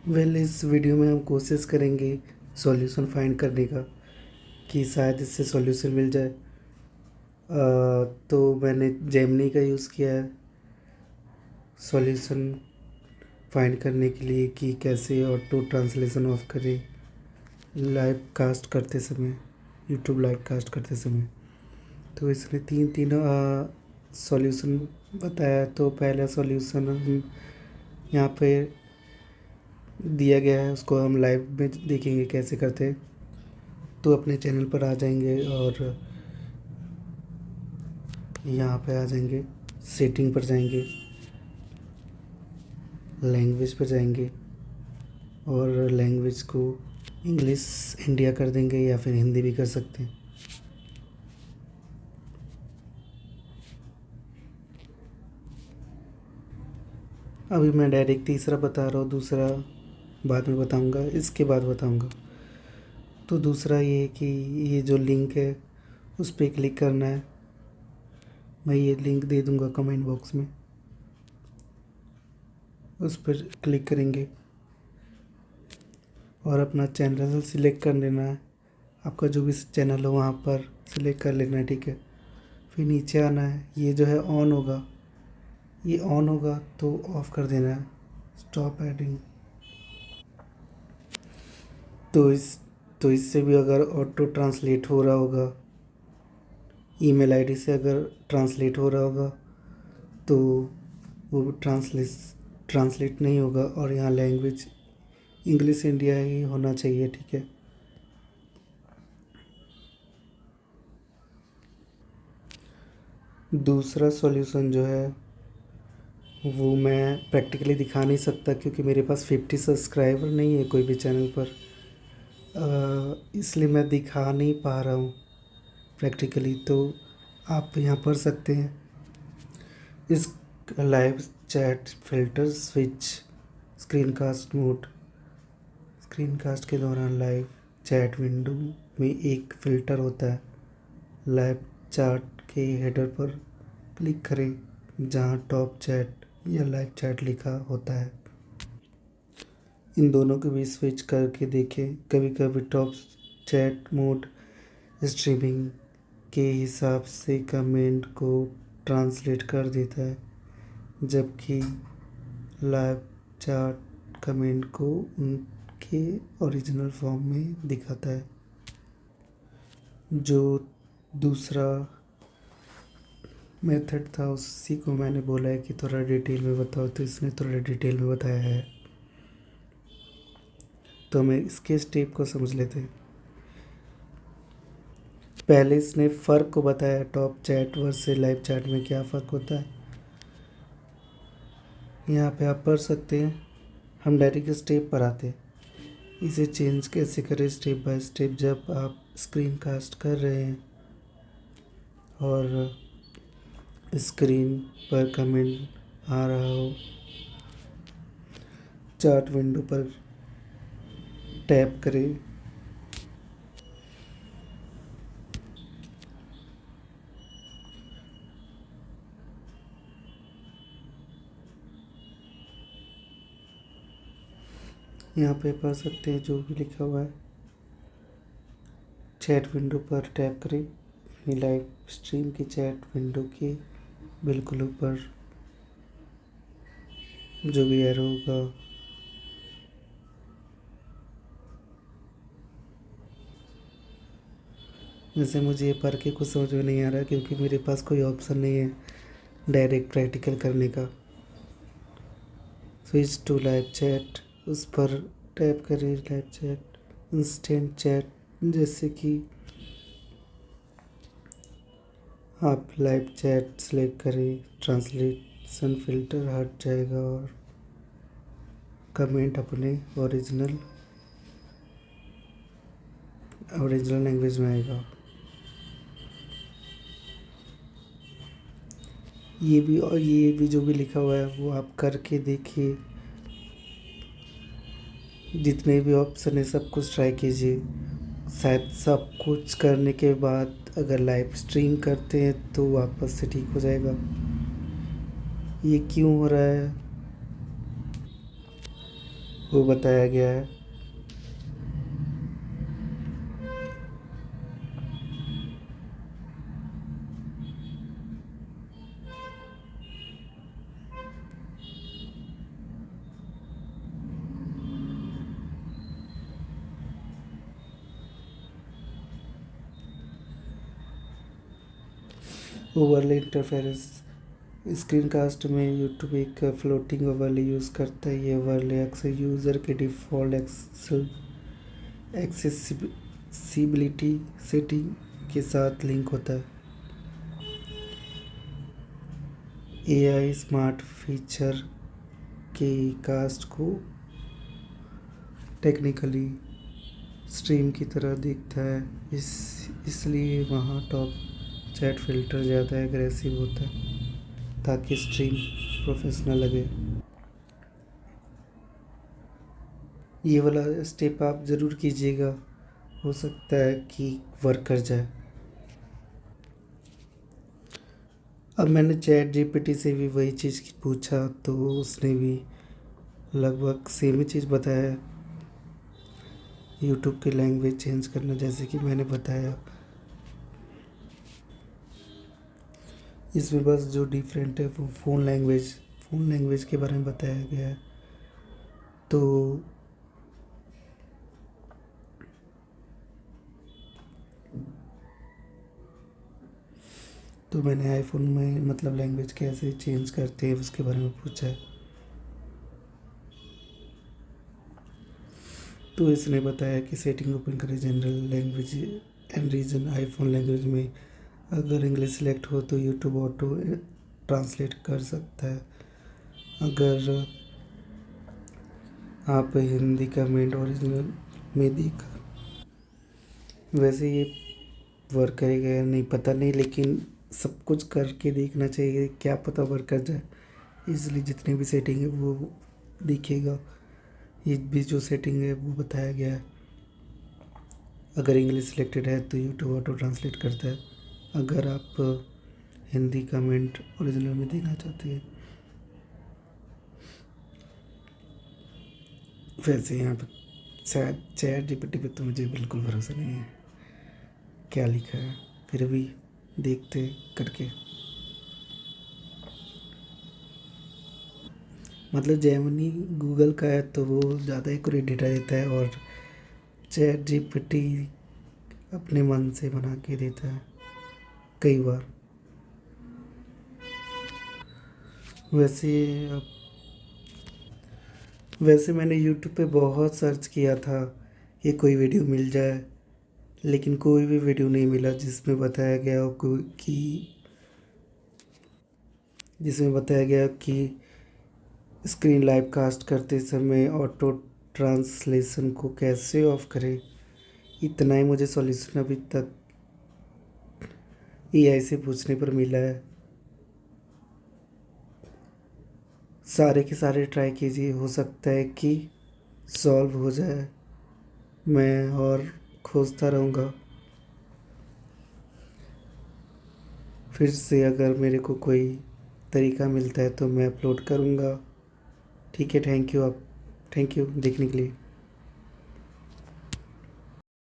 इस वीडियो में हम कोशिश करेंगे सॉल्यूशन फाइंड करने का कि शायद इससे सॉल्यूशन मिल जाए। तो मैंने जेमिनी का यूज़ किया है सॉल्यूशन फाइंड करने के लिए कि कैसे ऑटो ट्रांसलेशन ऑफ करें लाइव कास्ट करते समय, यूट्यूब लाइव कास्ट करते समय। तो इसने तीन सॉल्यूशन बताया। तो पहला सॉल्यूशन हम यहाँ पे दिया गया है, उसको हम लाइव में देखेंगे कैसे करते हैं। तो अपने चैनल पर आ जाएंगे और यहाँ पे आ जाएंगे, सेटिंग पर जाएंगे, लैंग्वेज पर जाएंगे और लैंग्वेज को इंग्लिश इंडिया कर देंगे या फिर हिंदी भी कर सकते हैं। अभी मैं डायरेक्ट तीसरा बता रहा हूँ, दूसरा बाद में बताऊँगा, इसके बाद बताऊँगा। तो दूसरा ये कि ये जो लिंक है उस पर क्लिक करना है। मैं ये लिंक दे दूँगा कमेंट बॉक्स में, उस पर क्लिक करेंगे और अपना चैनल सिलेक्ट कर लेना है। आपका जो भी चैनल हो वहाँ पर सिलेक्ट कर लेना है, ठीक है। फिर नीचे आना है, ये जो है ऑन होगा, ये ऑन होगा तो ऑफ़ कर देना है, स्टॉप एडिंग। तो इससे भी अगर ऑटो ट्रांसलेट हो रहा होगा, ईमेल आईडी से अगर ट्रांसलेट हो रहा होगा तो वो ट्रांसलेट नहीं होगा और यहाँ लैंग्वेज इंग्लिश इंडिया ही होना चाहिए, ठीक है। दूसरा सॉल्यूशन जो है वो मैं प्रैक्टिकली दिखा नहीं सकता क्योंकि मेरे पास 50 सब्सक्राइबर नहीं है कोई भी चैनल पर, इसलिए मैं दिखा नहीं पा रहा हूँ प्रैक्टिकली। तो आप यहाँ पढ़ सकते हैं, इस live chat filter switch screen cast mode. Screen cast के दौरान लाइव चैट विंडो में एक फ़िल्टर होता है। लाइव चैट के हेडर पर क्लिक करें जहाँ टॉप चैट या लाइव चैट लिखा होता है। इन दोनों के बीच स्विच करके देखें। कभी कभी टॉप चैट मोड स्ट्रीमिंग के हिसाब से कमेंट को ट्रांसलेट कर देता है, जबकि लाइव चैट कमेंट को उनके ओरिजिनल फॉर्म में दिखाता है। जो दूसरा मेथड था उसी को मैंने बोला है कि थोड़ा डिटेल में बताओ, तो इसने थोड़ा डिटेल में बताया है। तो हमें इसके स्टेप को समझ लेते हैं। पहले इसने फ़र्क को बताया, top chat versus live chat में क्या फ़र्क होता है। यहाँ पे आप पढ़ सकते हैं। हम डायरेक्ट स्टेप पर आते हैं, इसे चेंज कैसे करें स्टेप बाय स्टेप। जब आप स्क्रीन कास्ट कर रहे हैं और स्क्रीन पर कमेंट आ रहा हो, चार्ट विंडो पर टैप करें, यहाँ पे पढ़ सकते हैं जो भी लिखा हुआ है। चैट विंडो पर टैप करें, अपनी लाइव स्ट्रीम की चैट विंडो के बिल्कुल ऊपर जो भी एरो होगा वैसे मुझे ये पढ़ के कुछ समझ में नहीं आ रहा क्योंकि मेरे पास कोई ऑप्शन नहीं है डायरेक्ट प्रैक्टिकल करने का। स्विच टू लाइव चैट, उस पर टैप करें। लाइव चैट, इंस्टेंट चैट, जैसे कि आप लाइव चैट सेलेक्ट करें, ट्रांसलेशन फ़िल्टर हट जाएगा और कमेंट अपने ओरिजिनल लैंग्वेज में आएगा। ये भी जो भी लिखा हुआ है वो आप करके देखिए। जितने भी ऑप्शन है सब कुछ ट्राई कीजिए। शायद सब कुछ करने के बाद अगर लाइव स्ट्रीम करते हैं तो वापस से ठीक हो जाएगा। ये क्यों हो रहा है वो बताया गया है। ओवरले इंटरफेरेंस स्क्रीन कास्ट में यूट्यूब एक फ्लोटिंग ओवरले यूज़ करता है। ये ओवरले अक्सर यूज़र के डिफ़ॉल्ट एक्सेसिबिलिटी सेटिंग के साथ लिंक होता है। एआई स्मार्ट फीचर के कास्ट को टेक्निकली स्ट्रीम की तरह दिखता है, इसलिए वहाँ टॉप चैट फ़िल्टर ज़्यादा एग्रेसिव होता है ताकि स्ट्रीम प्रोफेशनल लगे। ये वाला स्टेप आप ज़रूर कीजिएगा, हो सकता है कि वर्क कर जाए। अब मैंने चैट जीपीटी से भी वही चीज़ पूछा तो उसने भी लगभग सेम ही चीज़ बताया। यूट्यूब की लैंग्वेज चेंज करना, जैसे कि मैंने बताया, इसमें बस जो डिफरेंट है वो फ़ोन लैंग्वेज के बारे में बताया गया है। तो मैंने आईफोन में मतलब लैंग्वेज कैसे चेंज करते हैं उसके बारे में पूछा है। तो इसने बताया कि सेटिंग ओपन करें, general language and region. IPhone language में अगर इंग्लिश सेलेक्ट हो तो यूट्यूब ऑटो ट्रांसलेट कर सकता है। अगर आप हिंदी कमेंट ओरिजिनल में देखा, वैसे ये वर्क करेगा या नहीं पता नहीं, लेकिन सब कुछ करके देखना चाहिए, क्या पता वर्क कर जाए। इसलिए जितनी भी सेटिंग है वो दिखेगा। ये भी जो सेटिंग है वो बताया गया है। अगर इंग्लिश सिलेक्टेड है तो यूट्यूब ऑटो ट्रांसलेट करता है। अगर आप हिंदी कमेंट ओरिजिनल में देखना चाहते हैं। वैसे यहाँ पे शायद चैट जीपीटी पे तो मुझे बिल्कुल भरोसा नहीं है क्या लिखा है, फिर भी देखते करके। मतलब जेमिनी गूगल का है तो वो ज़्यादा एक्यूरेट डेटा देता है, और चैट जीपीटी अपने मन से बना के देता है कई बार। वैसे वैसे मैंने यूट्यूब पे बहुत सर्च किया था कि कोई वीडियो मिल जाए, लेकिन कोई भी वीडियो नहीं मिला जिसमें बताया गया कि स्क्रीन लाइव कास्ट करते समय ऑटो ट्रांसलेशन को कैसे ऑफ करें। इतना ही मुझे सॉल्यूशन अभी तक एआई से पूछने पर मिला है। सारे के सारे ट्राई कीजिए, हो सकता है कि सॉल्व हो जाए। मैं और खोजता रहूँगा। फिर से अगर मेरे को कोई तरीका मिलता है तो मैं अपलोड करूँगा। ठीक है, थैंक यू देखने के लिए।